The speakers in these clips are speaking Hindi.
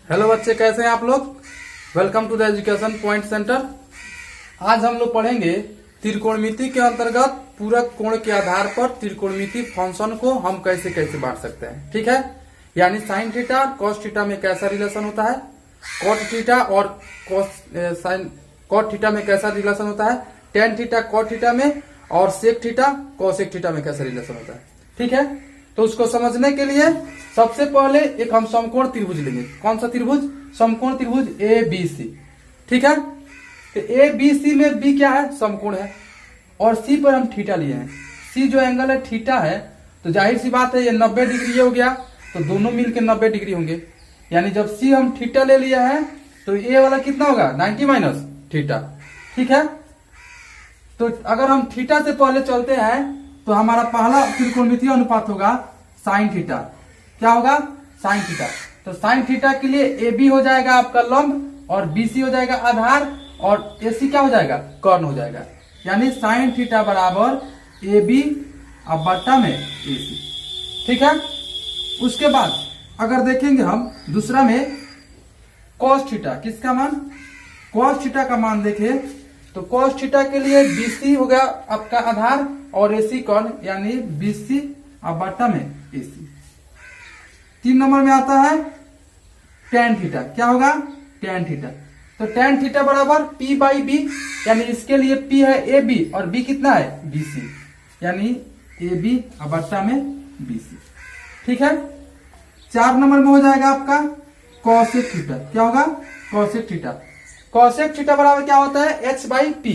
हेलो बच्चे, कैसे हैं आप लोग। Welcome to the Education Point Centre. आज हम लोग पढ़ेंगे त्रिकोणमिति के अंतर्गत पूरक कोण के आधार पर त्रिकोणमिति फंक्शन को हम कैसे कैसे बांट सकते हैं। ठीक है, यानी साइन थीटा और कॉस थीटा में कैसा रिलेशन होता है, कॉट थीटा और कॉट थीटा में कैसा रिलेशन होता है, टेन थीटा कॉट थीटा में और सेक थीटा कोसेक थीटा में कैसा रिलेशन होता है। ठीक है, तो उसको समझने के लिए सबसे पहले एक हम समकोण त्रिभुज लेंगे। कौन सा त्रिभुज? समकोण त्रिभुज ए बी सी। ठीक है, तो ए बी सी में बी क्या है? समकोण है, और सी पर हम थीटा लिए हैं। सी जो एंगल है थीटा है, तो जाहिर सी बात है ये 90 डिग्री ये हो गया, तो दोनों मिलकर 90 डिग्री होंगे। यानी जब सी हम थीटा ले लिया है तो ए वाला कितना होगा? 90 माइनस थीटा। ठीक है, तो अगर हम थीटा से पहले चलते हैं तो हमारा पहला त्रिकोणमितीय अनुपात होगा साइन थीटा। क्या होगा? Sine theta. तो साइन थीटा के लिए ए बी हो जाएगा आपका लंब और बी सी हो जाएगा आधार और ए सी क्या हो जाएगा? कर्ण हो जाएगा। यानी साइन थीटा बराबर ए बी अब बट्टा में ए सी। ठीक है, उसके बाद अगर देखेंगे हम दूसरा में कॉस थीटा, किसका मान? कॉस थीटा का मान देखें तो कॉस थीटा के लिए बीसी हो गया आपका आधार और एसी कर्ण, यानी बीसी अब बट्टा में एसी। 3 नंबर में आता है टेन थीटा। क्या होगा? Tan theta. तो टेन थीटा बराबर पी बाई बी, यानी इसके लिए पी है ए बी और बी कितना है? बीसी, यानी ए बी अब बट्टा में बीसी। ठीक है, 4 नंबर में हो जाएगा आपका कॉसेक थीटा। क्या होगा? Cosec theta. कॉसेक थीटा बराबर क्या होता है? एच बाई पी,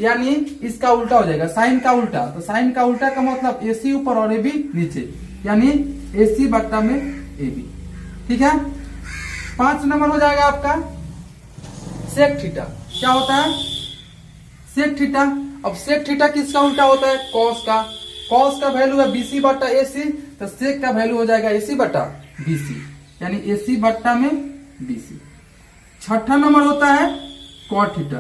यानी इसका उल्टा हो जाएगा, साइन का उल्टा। तो साइन का उल्टा का मतलब एसी ऊपर और ए बी नीचे, यानी एसी बट्टा में ए बी। ठीक है, 5 नंबर हो जाएगा आपका सेक थीटा। क्या होता है? Sec theta. अब सेक थीटा किसका उल्टा होता है? कॉस का। कॉस का वैल्यू है बीसी बट्टा एसी, तो सेक का वैल्यू हो जाएगा एसी बट्टा बीसी, यानी एसी बट्टा में बीसी। 6ठा नंबर होता है कॉट थीटा।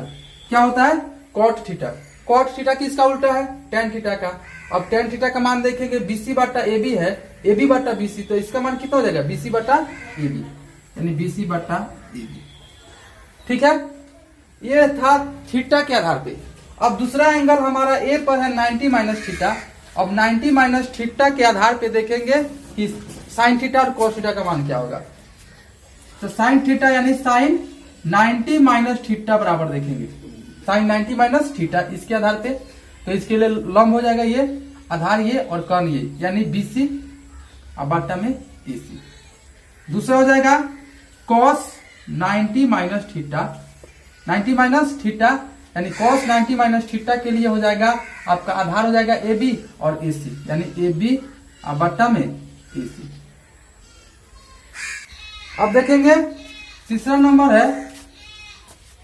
क्या होता है? Cot theta. कॉट थीटा किसका उल्टा है? टेन थीटा का। अब टेन थीटा का मान देखेंगे, बीसी बट्टा ए बी है, ए बी बट्टा बीसी, तो इसका मान कितना हो जाएगा? बीसी बट्टा ए बी, यानी बीसी बट्टा ए बी। ठीक है, ये था थीटा के आधार पे। अब दूसरा एंगल हमारा ए पर है 90 माइनस थीटा। अब 90 माइनस थीटा के आधार पे देखेंगे कि साइन थीटा और कॉस थीटा का मान क्या होगा। तो साइन थीटा यानी साइन 90 माइनस थीटा बराबर देखेंगे साइन 90 माइनस थीटा, इसके आधार पे। तो इसके लिए लंब हो जाएगा ये, आधार ये और कर्ण ये, यानी बीसी अब बट्टा में एसी। दूसरा हो जाएगा cos 90 minus theta. 90 minus theta यानी कॉस 90 माइनस थीटा के लिए हो जाएगा आपका आधार हो जाएगा ए बी और एसी, यानी ए बी अब बट्टा में एसी। अब देखेंगे तीसरा नंबर है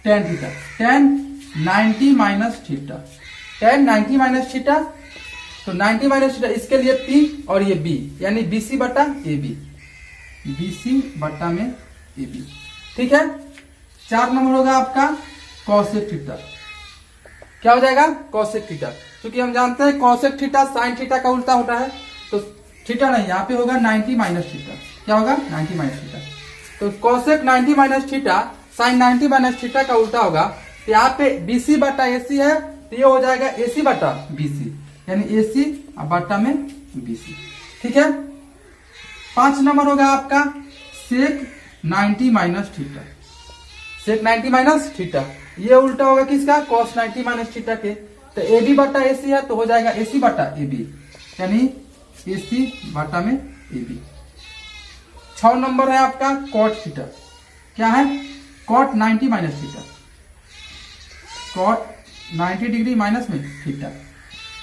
tan theta. Tan 90 minus theta. Tan 90 minus theta, तो 90 माइनस थीटा इसके लिए पी और ये बी, यानी बीसी बट्टा ए बी, बीसी बट्टा में ए बी। ठीक है, 4 नंबर होगा आपका कॉसेक थीटा। क्या हो जाएगा? Cosec theta. क्योंकि हम जानते हैं कॉसेक थीटा साइन थीटा का उल्टा होता है, तो थीटा नहीं, यहाँ पे होगा 90 माइनस थीटा। क्या होगा? 90 माइनस थीटा। तो cosec 90 minus theta sine 90 minus theta का उल्टा होगा। तो यहाँ पे बीसी बट्टा एसी है, तो ये हो जाएगा एसी बट्टा बीसी, यानी एसी अब बट्टा में बीसी। ठीक है, 5 नंबर होगा आपका सेक 90 माइनस थीटा। सेक 90 माइनस थीटा ये उल्टा होगा किसका? कॉस 90 माइनस थीटा के। तो ए बी बट्टा एसी है, तो हो जाएगा एसी बट्टा ए बी, यानी एसी बट्टा में ए बी। 6 नंबर है आपका कॉट थीटा। क्या है? Cot 90 minus theta. Cot 90 degree minus में थीटा।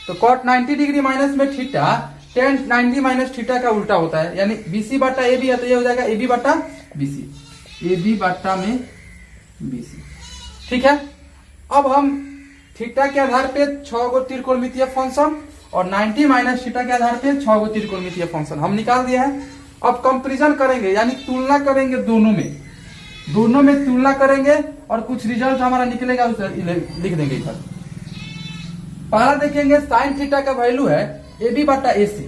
तो कॉट 90 डिग्री माइनस में थीटा टेन 90 माइनस थीटा का उल्टा होता है, यानी बीसी बट्टा ए बी है, तो ये हो जाएगा ए बी बट्टा बीसी, ए बी बट्टा में बीसी। ठीक है, अब हम थीटा के आधार पे 6 गो त्रिकोणमितीय फंक्शन और 90 माइनस थीटा के आधार पे 6 गो त्रिकोणमितीय फंक्शन हम निकाल दिए हैं। अब कंपैरिजन करेंगे, यानी तुलना करेंगे दोनों में तुलना करेंगे और कुछ रिजल्ट हमारा निकलेगा उसे लिख देंगे इधर। पहला देखेंगे साइन थीटा का वैल्यू है ए बी बट्टा ए सी,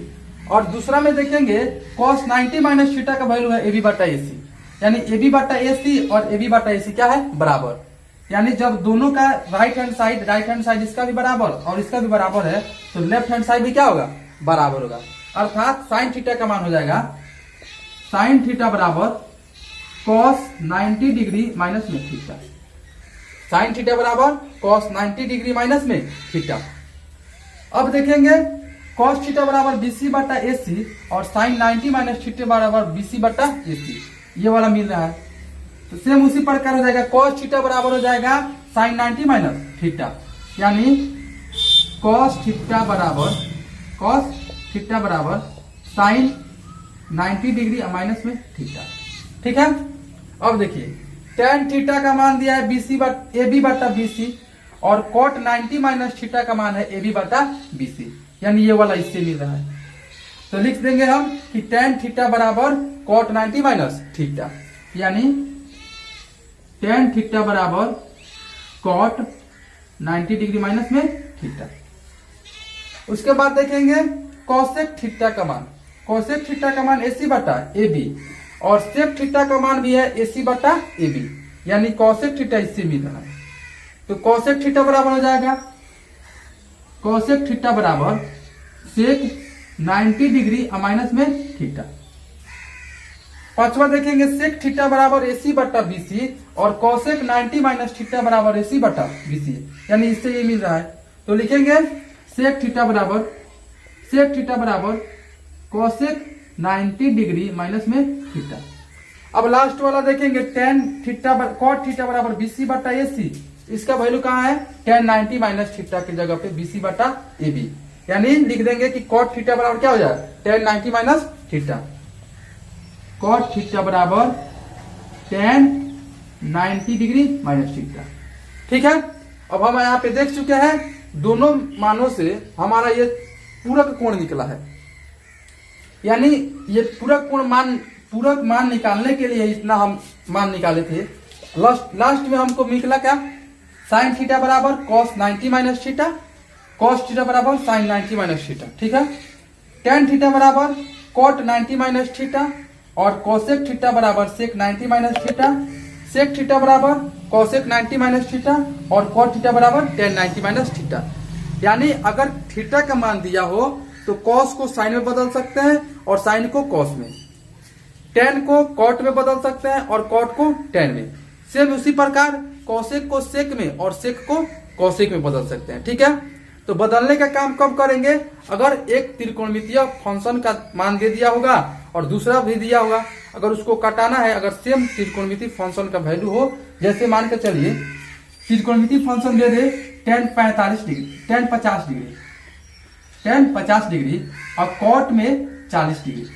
और दूसरा में देखेंगे cos 90 माइनस थीटा का वैल्यू है ए बी बटा ए सी। यानी ए बी बटा ए सी और ए बी बटा ए सी क्या है, बराबर। यानी जब दोनों का राइट हैंड साइड इसका भी बराबर और इसका भी बराबर है तो लेफ्ट हैंड साइड भी क्या होगा, बराबर होगा। अर्थात साइन थीटा का मान हो जाएगा साइन थीटा बराबर कॉस 90 डिग्री माइनस में थीटा। साइन थीटा बराबर कॉस 90 डिग्री माइनस में थीटा। अब देखेंगे कॉस थीटा बराबर बीसी बटा एसी और साइन 90 माइनस थीटा बराबर बीसी बटा एसी, ये वाला मिल रहा है। तो सेम उसी प्रकार हो जाएगा, कॉस थीटा बराबर हो जाएगा साइन 90 माइनस थीटा, यानी कॉस थीटा बराबर साइन 90 डिग्री माइनस में थीटा। ठीक है। अब देखिए टेन थीटा का मान दिया है ए बी बटा बीसी और कॉट 90 माइनस थीटा का मान है ए बी बटा बीसी, यानी ये वाला इससे मिल रहा है। तो लिख देंगे हम कि टेन थीटा बराबर कॉट 90 माइनस थीटा, यानी टेन थीटा बराबर कॉट 90 डिग्री माइनस में थीटा। उसके बाद देखेंगे कॉसेक थीटा का मान। कॉसेक थीटा का मान एसी बटा ए बी और सेक थीटा का मान भी है एसी बटा ए बी, यानी कॉसेक थीटा इससे मिल रहा है। तो कॉसेक थीटा बराबर हो जाएगा कॉसेक थीटा बराबर सेक 90 डिग्री माइनस में थीटा। पांचवा देखेंगे सेक थीटा बराबर एसी बटा बीसी और कॉसेक 90 माइनस थीटा बराबर एसी बटा बीसी, यानी इससे ये मिल रहा है। तो लिखेंगे सेक थीटा बराबर कॉसेक 90 डिग्री माइनस में थीटा। अब लास्ट वाला देखेंगे टेन थीटा कॉट थीटा बराबर बीसी बटा एसी, इसका वैल्यू कहाँ है, टेन 90 माइनस थीटा की जगह पे बीसी बटा ए बी, यानी लिख देंगे कि कॉट थीटा बराबर क्या हो जाए, tan 90 minus theta. Cot theta बराबर टेन 90 डिग्री माइनस थीटा। ठीक है। अब हम यहाँ पे देख चुके हैं दोनों मानों से हमारा ये पूरक कोण निकला है, यानी ये पूरक मान निकालने के लिए इतना हम मान निकाले थे। लास्ट में हमको निकला क्या, साइन थीटा बराबर cos 90 minus theta, cos theta बराबर साइन 90 माइनस थीटा। ठीक है। टेन थीटा बराबर कॉट 90 माइनस थीटा और कॉसेक थीटा बराबर सेक 90 माइनस थीटा, सेक थीटा बराबर कॉसेक 90 माइनस थीटा और कॉट थीटा बराबर टेन 90 माइनस थीटा। यानी अगर थीटा का मान दिया हो तो कॉस को साइन में बदल सकते हैं और साइन को कॉस में, टेन को कॉट में बदल सकते हैं और कॉट को टेन में। सेम उसी प्रकार कॉसेक को सेक में और सेक को कॉसेक में बदल सकते हैं। ठीक है। तो बदलने का काम कब करेंगे, अगर एक त्रिकोणमितीय फंक्शन का मान दे दिया होगा और दूसरा भी दिया होगा, अगर उसको काटाना है, अगर सेम त्रिकोणमितीय फंक्शन का वैल्यू हो, जैसे मान के चलिए त्रिकोणमितीय function they they tend 50 degree और कॉट में 40 डिग्री,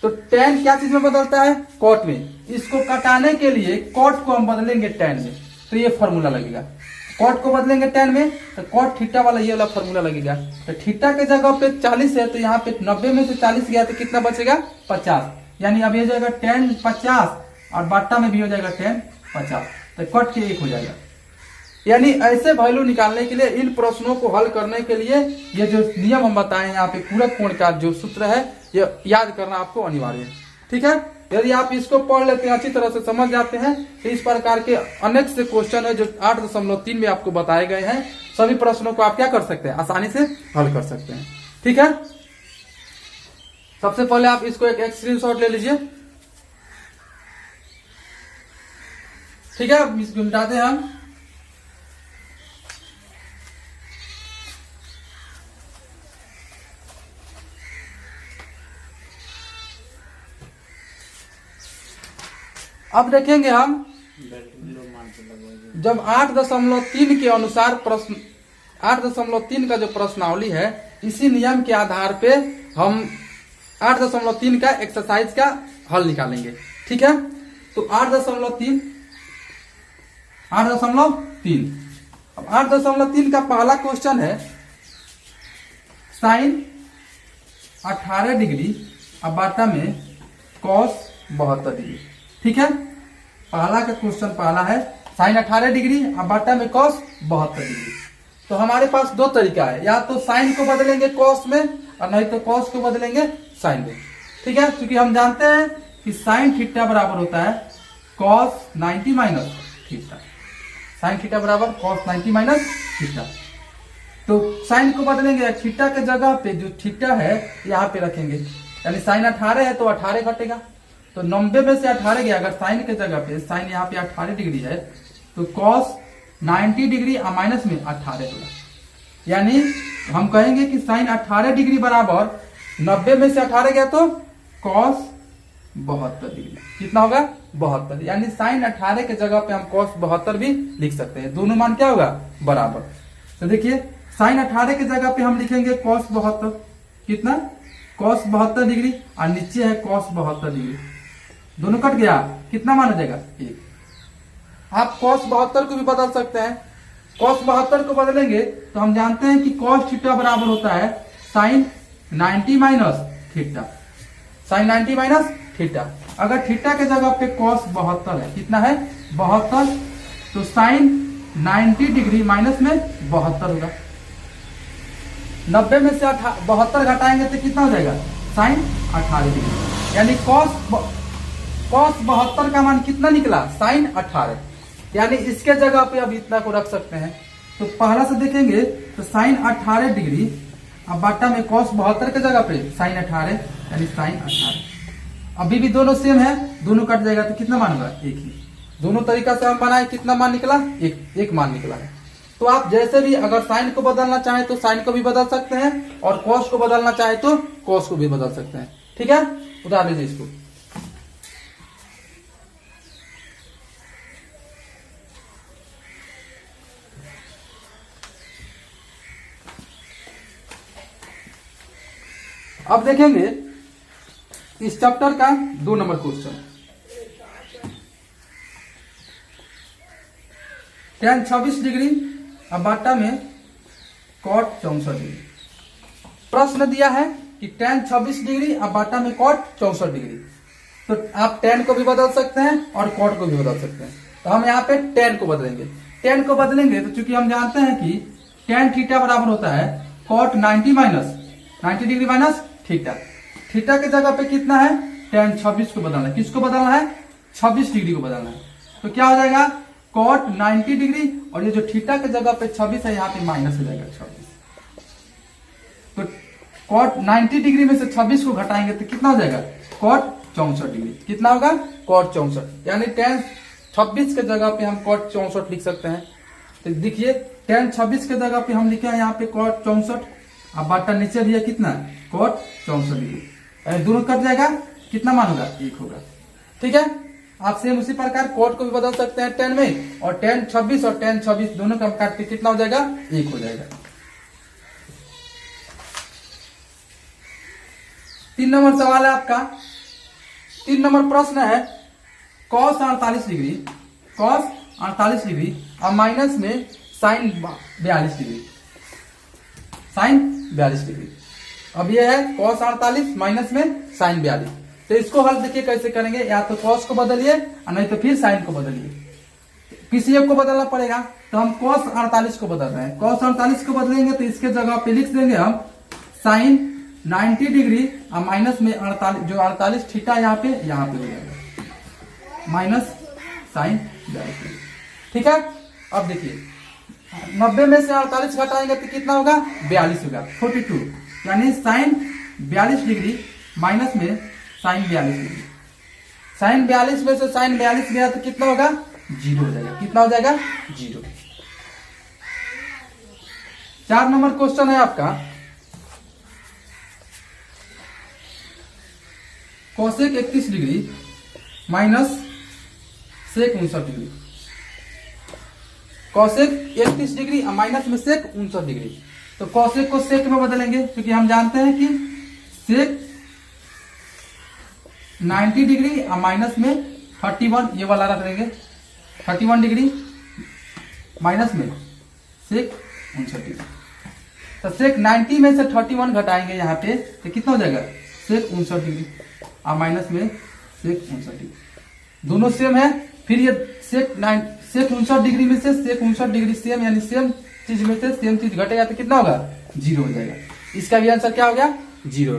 तो टेन क्या चीज में बदलता है, कॉट में। इसको कटाने के लिए कॉट को हम बदलेंगे टेन में, तो ये फॉर्मूला लगेगा। कॉट को बदलेंगे टेन में तो कॉट थीटा वाला ये वाला फॉर्मूला लगेगा। तो थीटा के जगह पे 40 है तो यहाँ पे 90 में से 40 गया तो कितना बचेगा, 50, यानी अब ये हो जाएगा टेन 50 और बाटा में भी हो जाएगा टेन 50, तो कट के एक हो जाएगा। यानी ऐसे वैल्यू निकालने के लिए, इन प्रश्नों को हल करने के लिए ये जो नियम हम बताए हैं यहाँ पे पूरक कोण का जो सूत्र है ये याद करना आपको अनिवार्य है। ठीक है। यदि आप इसको पढ़ लेते हैं, अच्छी तरह से समझ जाते हैं, तो इस प्रकार के अनेक से क्वेश्चन है जो 8.3 में आपको बताए गए हैं, सभी प्रश्नों को आप क्या कर सकते हैं, आसानी से हल कर सकते हैं। ठीक है। सबसे पहले आप इसको एक स्क्रीनशॉट ले लीजिए। ठीक है। इसको मिटाते हैं हम। अब देखेंगे हम जब 8.3 के अनुसार प्रश्न 8.3 का जो प्रश्नावली है, इसी नियम के आधार पे हम 8.3 का एक्सरसाइज का हल निकालेंगे। ठीक है। तो 8.3 अब 8.3 का पहला क्वेश्चन है साइन 18 डिग्री अब बाटा में कॉस 72 डिग्री। ठीक है। पहला का क्वेश्चन पहला है साइन 18 डिग्री अब बाटा में कॉस 72 डिग्री। तो हमारे पास दो तरीका है, या तो साइन को बदलेंगे कॉस में और नहीं तो कॉस को बदलेंगे साइन में। ठीक है। क्योंकि हम जानते हैं कि साइन थीटा बराबर होता है cos 90 minus theta. Sine theta बराबर कॉस 90 माइनस थीटा। तो साइन को बदलेंगे, थीटा के जगह पे जो थीटा है यहाँ पे रखेंगे, यानी साइन 18 है तो 18 घटेगा, तो 90 में से 18 गया। अगर साइन के जगह पे साइन यहाँ पे 18 डिग्री है तो कॉस 90 डिग्री माइनस में 18 होगा। यानी हम कहेंगे कि साइन 18 डिग्री बराबर 90 में से 18 गया तो कॉस 72 डिग्री। कितना होगा? 72। यानी साइन 18 के जगह पे हम कॉस 72 भी लिख सकते हैं। दोनों मान क्या होगा? बराबर। तो देखिए साइन 18 के जगह पे हम लिखेंगे कॉस 72। कितना? कॉस 72 डिग्री, और नीचे है कॉस 72 डिग्री। दोनों कट गया, कितना मान हो जाएगा? 1। आप कॉस 72 को भी बदल सकते हैं। कॉस 72 को बदलेंगे तो हम जानते हैं कि कॉस थीटा बराबर होता है sine 90 minus theta. Sine 90 minus theta. अगर थीटा के जगह पे कॉस 72 है, कितना है? 72, तो साइन 90 डिग्री माइनस में 72 होगा। 90 में से 72 घटाएंगे तो कितना हो जाएगा? Sign 18 degree. यानी कॉस 72 का मान कितना निकला? साइन 18। यानी इसके जगह पे अब इतना को रख सकते हैं। तो पहला से देखेंगे तो साइन 18 डिग्री, अब बाटा में कॉस 72 के जगह पे साइन 18, यानी साइन 18। अभी भी दोनों सेम है, दोनों कट जाएगा तो कितना मान होगा? 1 ही। दोनों तरीका से हम बनाए, कितना मान निकला? एक मान निकला है। तो आप जैसे भी अगर साइन को बदलना चाहे तो साइन को भी बदल सकते हैं, और कॉस को बदलना चाहे तो कॉस को भी बदल सकते हैं। ठीक है, उतार लीजिए इसको। अब देखेंगे इस चैप्टर का 2 नंबर क्वेश्चन। tan 26 डिग्री अब बाटा में कॉट 64 डिग्री। प्रश्न दिया है कि tan 26 डिग्री अब बाटा में कॉट 64 डिग्री। तो आप tan को भी बदल सकते हैं और कॉट को भी बदल सकते हैं। तो हम यहाँ पे tan को बदलेंगे। tan को बदलेंगे तो चूंकि हम जानते हैं कि tan थीटा बराबर होता है cot 90 degree minus theta. Theta के जगह पे कितना है? tan 26 को बदलना है। किसको बदलना है? 26 डिग्री को बदलना है। तो क्या हो जाएगा? कॉट 90 डिग्री, और ये जो थीटा के जगह पे 26 है यहाँ पे माइनस हो जाएगा 26। तो कॉट 90 डिग्री में से 26 को घटाएंगे तो कितना हो जाएगा? Cot 64 degree. कितना होगा? कॉट 64। यानी tan 26 के जगह पे हम कॉट 64 लिख सकते हैं। तो देखिए tan 26 के जगह पे हम लिखे हैं यहाँ पे कॉट 64, अब बाटा नीचे भी है कितना? Cot 64 degree. दोनों कट जाएगा, कितना मान होगा? 1 होगा। ठीक है, आप सेम उसी प्रकार कॉट को भी बदल सकते हैं tan में, और tan 26 और tan 26 दोनों का काट के कितना हो जाएगा? 1 हो जाएगा। 3 नंबर सवाल है आपका। 3 नंबर प्रश्न है cos 48 डिग्री, cos 48 डिग्री और माइनस में साइन 42 डिग्री, साइन 42 डिग्री। अब ये है cos 48 माइनस में साइन 42। तो इसको हल देखिए कैसे करेंगे। या तो cos को बदलिए और नहीं तो फिर साइन को बदलिए। किसी एक को बदलना पड़ेगा, तो हम cos 48 को बदल रहे हैं। cos 48 को बदलेंगे तो इसके जगह पे लिख देंगे हम साइन 90 डिग्री और माइनस में 48, जो 48 थीटा यहाँ पे हो जाएगा, माइनस साइन 42 डिग्री। ठीक है, अब देखिए 90 में से 48 घटाएंगे तो कितना होगा? 42 होगा, 42। यानी साइन 42 डिग्री माइनस में साइन 42 डिग्री। साइन 42 में से साइन 42 गया तो कितना होगा? 0 हो जाएगा। कितना हो जाएगा? 0। 4 नंबर क्वेश्चन है आपका cosec 31 degree minus sec 59 degree. Cosec 31 degree minus में सेक 59 डिग्री। तो कोसेक को सेक में बदलेंगे, क्योंकि हम जानते हैं कि सेक 90 डिग्री और माइनस में 31, ये वाला रख देंगे 31 डिग्री माइनस में सेक 59 डिग्री। तो सेक 90 में से 31 घटाएंगे यहाँ पे तो कितना हो जाएगा? सेक 59 डिग्री और माइनस में सेक 59 डिग्री। दोनों सेम है। फिर ये सेक 59 डिग्री में से सेक 59 डिग्री सेम, यानी सेम चीज में से सेम चीज घटेगा तो कितना होगा? 0 हो जाएगा। इसका भी आंसर क्या हो गया? 0।